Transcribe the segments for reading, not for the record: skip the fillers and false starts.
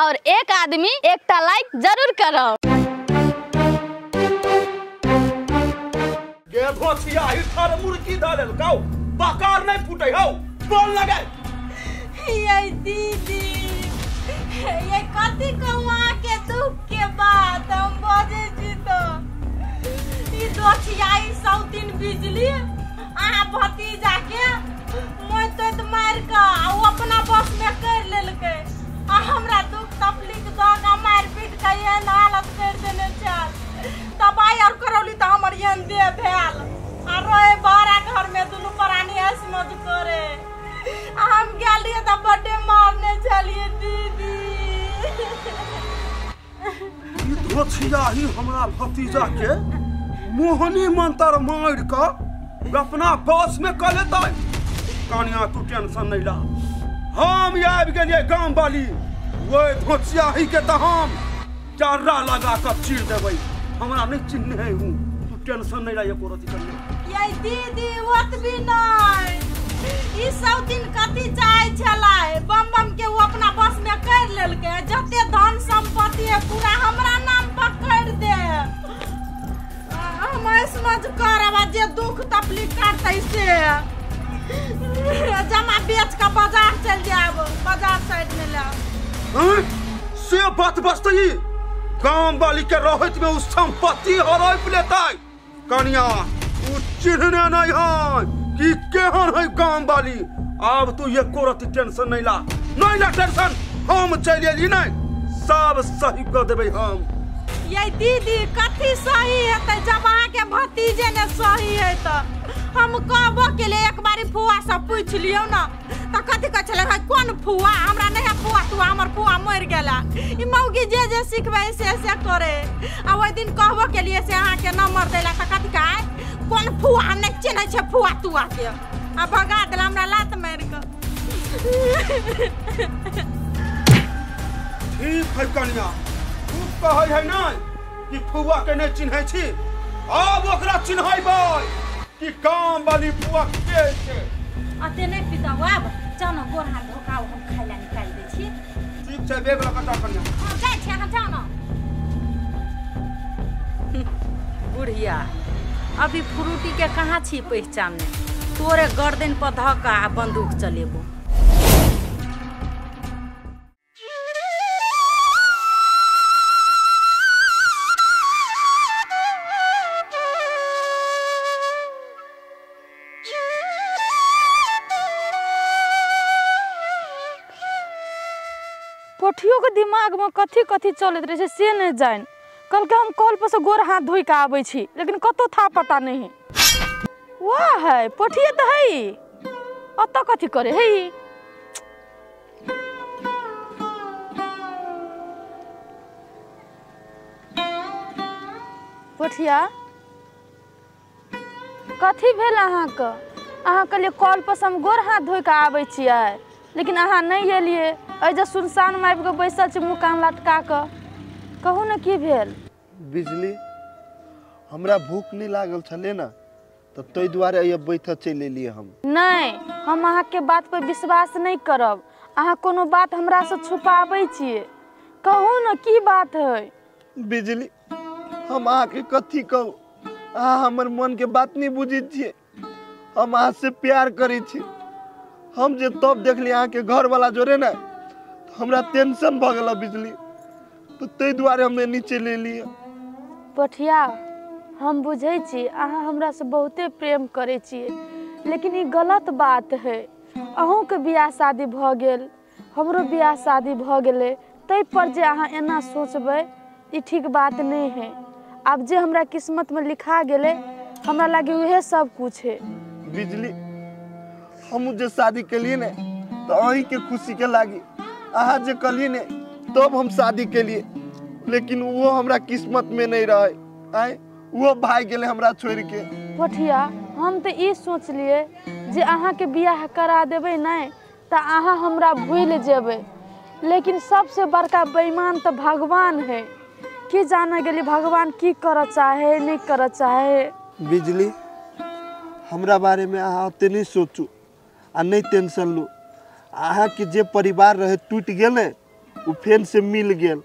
और एक आदमी एकटा लाइक जरूर करो। गे भोछिया हिठर मुर्गी डालल गाओ बकार नहीं फूटे हो बोल लगे। ये दीदी ये कथी कहवा के दुख के बात हम बजे छी तो ई दोछियाई सौतीन बिजली आ भतीजा के मोय तो मार का वो अपना बस में कर लेलके आ हमरा दुख तकलीफ द का मार पीट के ये हालत कर देने चाल दवाई और करौली तो हमर यन दे भेल आ रोए बारा घर में दुनु प्राणी असमझ करे हम गेलिए तो बड़े मारने चलिए दीदी। ई धोछिया ही हमरा भतीजा के मोहनी मंत्र मार का अपना बस में कर लेता। कनिया तू टेंशन नहीं ला हम आबि गेलिए गांव वाली वो धोछिया ही के तो हम चारा लगा कर चीर देबै हमरा नहीं चिन्ह है हूं तू टेंशन नहीं ला ये कोरती करने। ये दीदी ओत भी नहीं ई सब दिन कथी चाहे छलाए बम बम के वो अपना बस में कर लेलके जते धन संपत्ति है पूरा हमरा नाम पर कर दे हम समझ करब जे दुख तकलीफ करतै से जमा बेच के बाजार चल जाब बाजार साइड में ले से बात बस्तई गांव वाली के रहत में उस संपत्ति हड़प लेता। कनिया तू चिन्हने नहीं है कि केहन है गांव वाली। अब तू ये कोरती टेंशन नहीं ला टेंशन हम चल एली नहीं सब सही कर देबै हम। ये दीदी कथी सही है जब अहाँ के भतीजे ने सही है तो हम कहबो के लिए एक बारी फुआ से पूछ लियो ना तो कथी कह छले भाई कौन फुआ हमरा नहीं फुआ तू हमर फुआ मर गेला ई मौगी जे सिखबै से करे आ ओइ दिन कहबो के लिए से अहाँ के नंबर देला त कथी कहै कौन फुआ हम नहीं चिन्है छै फुआ तू आके आ भगा देला हमरा लात मार के। ठीक है कनिया तू कहै है ना कि फुआ के नहीं चिन्है छी अब ओकरा चिन्हैबै कि गांव वाली फुआ के छै। अते नहीं पिता अब चल गोर हाथ धोकाओ हम खाइला निकाल दे छी। ठीक छै बेग लगा कटा कनिया हां जाय छी हम जाओ ना। बुढ़िया अभी फ्रूटी के कहाँ छी पहचानने तोरे गर्दन पर धक्का बंदूक चलेबो। पोठियों के दिमाग में कथी कथी चलत रहे से नहीं जान कल के हम कॉल पर से गोर हाथ धोई के आबै छी लेकिन कतो था पता नहीं वाह है पोठिए तो है अत कथी करे है पोठिया कथी भेल अहाँ के लिए कॉल पर से हम गोर हाथ धोई के आबै छियै लेकिन अहाँ नहीं एलिए अजे सुनसान माइब के बैसल छी मुँह कान लटका के कहू ने की भेल। बिजली हमरा भूख नहीं लागल छले ना तो तै दुआरे ये बैठ चल एलिए हम। नहीं हम अहाँ के बात पर विश्वास नहीं करब अहाँ कोनो बात हमरा से छुपाबै छियै कहू ने की बात है। बिजली हम अहाँ के कथी कहू अहाँ हमर मन के बात नहीं बुझी छियै हम अहाँ से प्यार करै छी हम जे तब देखली अहाँ के घर वाला जोरे ना तो हमरा टेंशन भ गेल बिजली तो तै दुआरे हमें नीचे ले लिए। पोठिया हम बुझे छी अहाँ हमरा से बहुते प्रेम करे छियै लेकिन ये गलत बात है अहूँ के बियाह शादी भ गेल हमरो बियाह शादी भ गेले तै पर जे अहाँ एना सोचबै ई ठीक बात नहीं है। अब जे हमरा किस्मत में लिखा गेले हमरा लगे उहे सब कुछ है। बिजली हम जे शादी के लिए ने तो अही के खुशी के लागी अहाँ जे कलिए ने तब हम शादी के लिए लेकिन वो हमरा किस्मत में नहीं रहे आए वो भाग गेले हमरा छोड़ के। पोठिया हम तो ई सोच लिए जे अहाँ के बियाह करा देबे नहीं तो अहाँ हमरा भूल जेबे लेकिन सबसे बड़का बेईमान तो भगवान है की जाने गेली भगवान की कर चाहे नहीं कर चाहे। बिजली हमरा बारे में अहाँ ओते नहीं सोचू आ नहीं टेंशन लू अहाँ के जे परिवार रहे टूट गेले उ फेन से मिल गेल।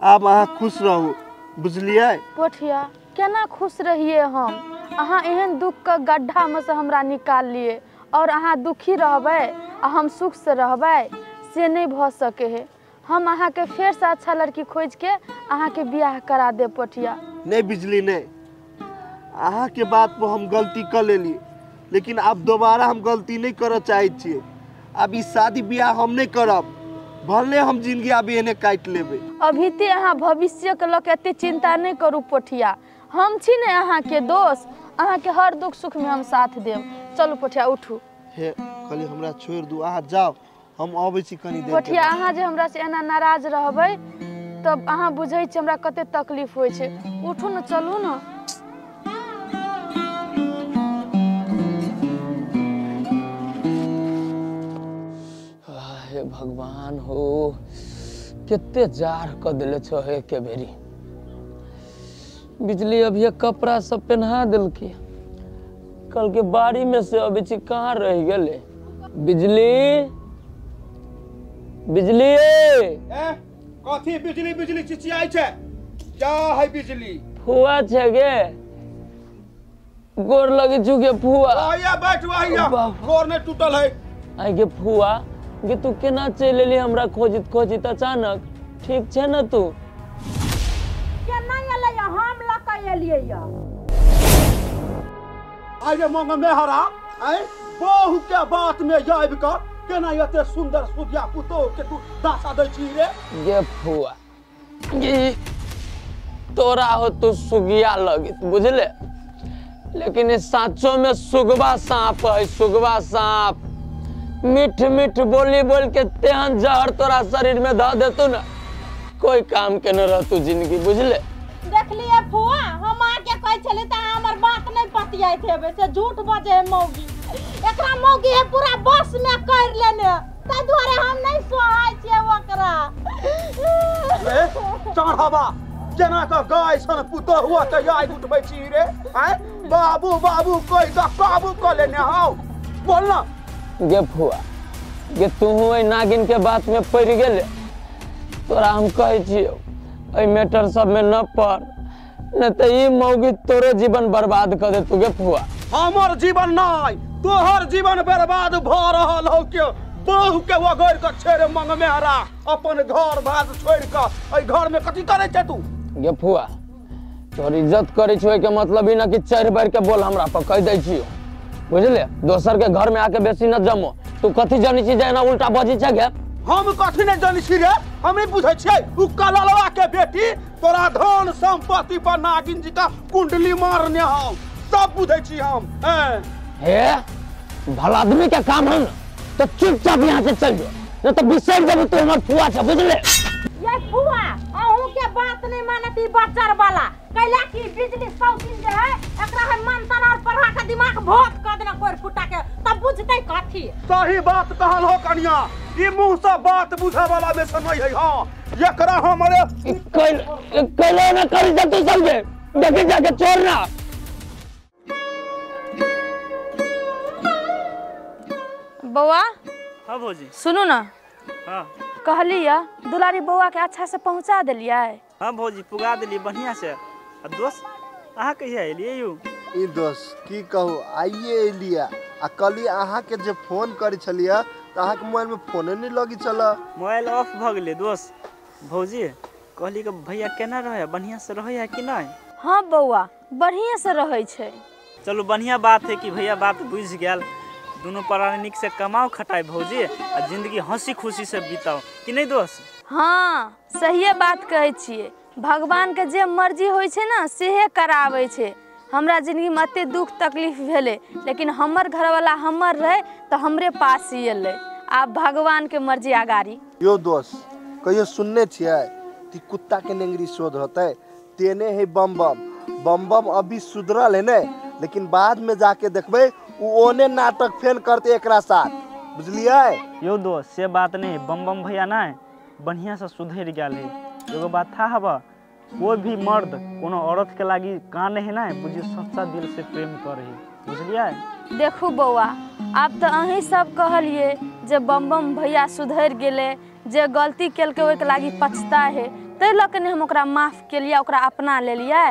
आब अहाँ खुश रहू, बुझलियै? पोठिया केना खुश रहिए हम? अहाँ एहन दुख के गड्ढा में से हमरा निकाल लिए और अहाँ दुखी रहबै आ हम सुख से रहबै, से नहीं भ सके है। हम अहाँ के फेर से अच्छा लड़की खोज के अहाँ के बियाह करा दे पोठिया। नहीं बिजली नहीं, अहाँ के बात पर हम गलती कर लेली, लेकिन अब दोबारा हम गलती नहीं कर चाहे छियै। अब ई शादी बियाह हम नहीं करब, भले हम जिंदगी अब एने काट लेबै। अभी ते अहाँ भविष्य के लके एते चिंता नहीं करू पोठिया, हम छी ने अहाँ के दोस्त, अहाँ के हर दुख सुख में हम साथ देब। चलू पोठिया उठू। हे खाली हमरा छोड़ दू, अहाँ जाओ, हम आबै छी कनी देर। पोठिया अहाँ जे हमरा से एना नाराज रहबै तब अहाँ बुझै छी हमरा कते तकलीफ होइ छै। उठू न, चलू न। हे भगवान हो, कितने जार क दिले छो हे के बेरी। बिजली अभी कपड़ा सब पहना दिलके, कल के बाड़ी में से अभी ची कहाँ रह गए? बिजली बिजली कथी बिजली बिजली चिचियाई छै? क्या है बिजली? फुआ छे गे, गोर लगे चुके फुआ। आइया बैठ आइया, गोर ने टूटल है। आई के फुआ गे तू केना चल एली हमरा खोजित खोजित अचानक? ठीक छे न तू? केना एलै हम लक एलियै या? आइए मंग में हरा आई बहु के बात में जाइब कर केना एते सुंदर सुगिया पुतो के तू दासा दै छी रे? गे फुआ गे तोरा हो तू सुगिया लगित बुझले, लेकिन इस साँचों में सुगवा सांप है, सुगवा सांप। मीठ मीठ बोली बोल के तेहन जहर तोरा शरीर में ध देतू न, कोई काम के न रहतू जिंदगी, बुझले? देख लिए फुआ, हम आके कहै छली त हमर बात नहीं पतियाइत हेबे, से झूठ बजे है मौगी। एकरा मौगी है पूरा बस में कर लेने, ताई दुआरे हम नहीं सोहाय छियै ओकरा। रे चढ़ावा जना का गाय सन पुतो हुआ त याई उठबै छी रे? हैं बाबू बाबू कोई त काबू कर लेने हाउ, बोल ना। गे फुआ गे तू ओइ नागिन के बात में पड़ गेले, तोरा हम कहै छियौ ओइ मैटर सब में न पड़, न त ई मौगी तोरो जीवन बर्बाद कर दे तू। गे फुआ हमर जीवन नहीं, तोहर जीवन बर्बाद भ रहल हो के बहु के वगैर के छेड़े मंग में हरा अपन घर बात छोड़ के एहि घर में कथी करे छै तू? गे फुआ तोहर इज्जत करे छो के मतलब ई न कि चढ़ बढ़ के बोल हमरा पर कह दै छियो, बुझले? दोसर के घर में आके बेसी न जमो। तू कथी जानी छी जेना उल्टा बजी छै गे? हम कथी नहीं जानी छी रे? हम नहीं बुझे छियै उ कललवा के बेटी तोरा धन संपत्ति पर नागिन जी का कुंडली मारने हो, सब बुझे छी हम। हे भला आदमी के काम है न तो चुपचाप यहाँ से चल जाओ, न तो बिसर जब तू हमर फुआ छ, बुझले? ये फुआ अहू के बात नहीं मानती बच्चर वाला, कैला की बिजली सौतीन जे है एकरा है मंथन और पढ़ा के दिमाग भोत कर देना कोई फुटा के, तब बुझतै कथी? सही बात कहल हो कन्या, ई मुंह से बात बुझे वाला में समय है। हां एकरा हमरे कैले न कर दे तू समझे, देखे जाके छोड़ना। बउआ हाँ भौजी। सुनू ना, हाँ कहलिया दुलारी बउआ के अच्छा से पहुंचा दिलियै? हाँ भौजी पुगा दिली बढ़िया से। आ दोस्त अहाँ कहिया एलियै यौ? ई दोस्त की कहू, आइए एलिया आ कली अहाँ के जे फोन करे छलिया त अहाँ के मोबाइल में फोने नहीं लगी चल। मोबाइल ऑफ भ गेलै दोस्त। भौजी कहली कि भैया केना रहे, बढ़िया से रहे कि नहीं? हाँ बउआ बढ़िया से रहे छै। चलो बढ़िया बात है कि भैया बात बुझ गेल, दोनों प्राणी नीक से कमाओ खटाई भौजी आ जिंदगी हंसी खुशी से बिताओ कि नहीं दोस्त? हाँ सही बात कहै छियै, भगवान के जे मर्जी होइ छै ना सेहे कराबै छै। हमरा जिंदगी में एते दुख तकलीफ भेले, लेकिन हमर घरवाला हमर रहे तो हमरे पास ही एले। आब भगवान के मर्जी आगारी। यो दोस्त कहियो सुनने छियै कि कुत्ता के नेंगरी शोध होते, तेने है बम बम। बम बम अभी सुधरल है ने, लेकिन बाद में जाके देखबे उ ओने नाटक फेन करते एकरा साथ, बुझलियै? यो दोस्त से बात नहीं, बम बम भैया ना बढ़िया से सुधर गेल है। एगो बात था हवा, कोई भी मर्द कोनो औरत के लागी कान है ना, बुझिए सच्चा दिल से प्रेम करे, बुझलियै? देखू बउआ आब तो अहीं सब कहलिए जे बम बम भैया सुधर गेले, जे गलती केलकै ओहिके लागी पछता है, ताहि लऽ के हम ओकरा माफ केलिए, ओकरा अपना लेलिए।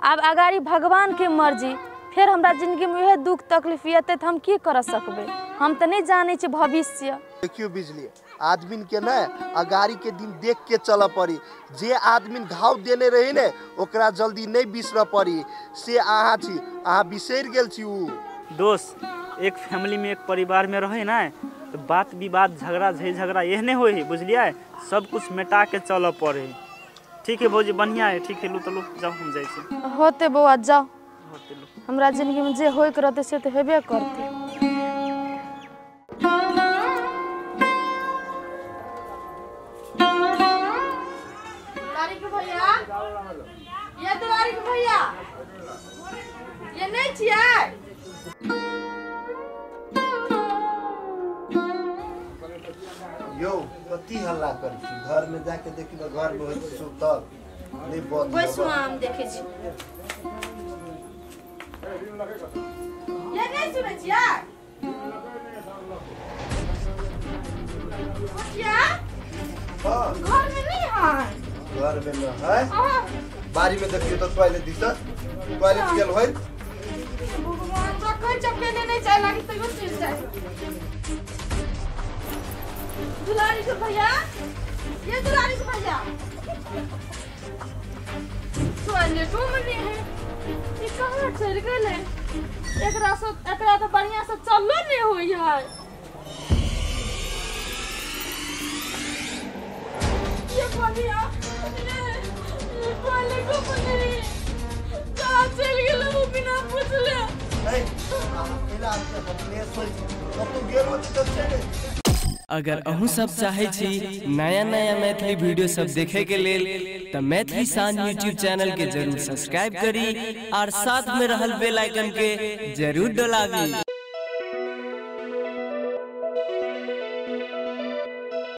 आब अगाड़ी भगवान के मर्जी, फिर हमरा जिंदगी में यह दुख तकलीफ अतै तो हम की कर सकबै, हम तो नहीं जाने छी भविष्य। देखियो बिजली, आदमी के ना अगाड़ी के दिन देख के चल पड़ी। जे आदमी घाव देने रही ने ओकरा जल्दी नहीं बिसर पड़ी, से अहाँ छी, अहाँ बिसर गेल छी। दोस्त, एक फैमिली में एक परिवार में रहे ना तो बात विवाद झगड़ा झगड़ा एहने हो ही, बुझलिए, सब कुछ मिटा के चल पड़े। ठीक है भौजी, बढ़िया है, ठीक है, लो तो लो जाओ, हम जाए छी। होते बौआ जाओ, हमरा जिंदगी में जे होय के रहते से तो हेबे करते। भैया ये नहीं छियै। यो कथी हल्ला करै छी, घर में जाके देखियो, घर में होय सुतल नहीं बोल। बैसु हम देखै छी। ये नहीं सुनै छियै क्या? हां घर में नहीं है, घर में न है, बारी में देखियो तो टॉयलेट दिसत, टॉयलेट गेल होय। भगवान रखै चपके नहीं चाहे लागी तैयो चीज जाए। दुलारी के भैया, ये दुलारी के भैया टॉयलेटो में नहीं है, ये कहाँ चल गए? एकरा तो बढ़िया से चललो नहीं होई है। ये भैया टॉयलेटो में नहीं, कहाँ चल गए वो बिना पूछले? नहीं अकेला अपने सोच तो गेल होती तो चले। अगर अहूँ सब चाहे छी नया नया मैथिली वीडियो सब देखे के लेल तो मैथिली शान यूट्यूब चैनल के जरूर सब्सक्राइब करी और साथ में रहल बेल आइकन के जरूर दबावी।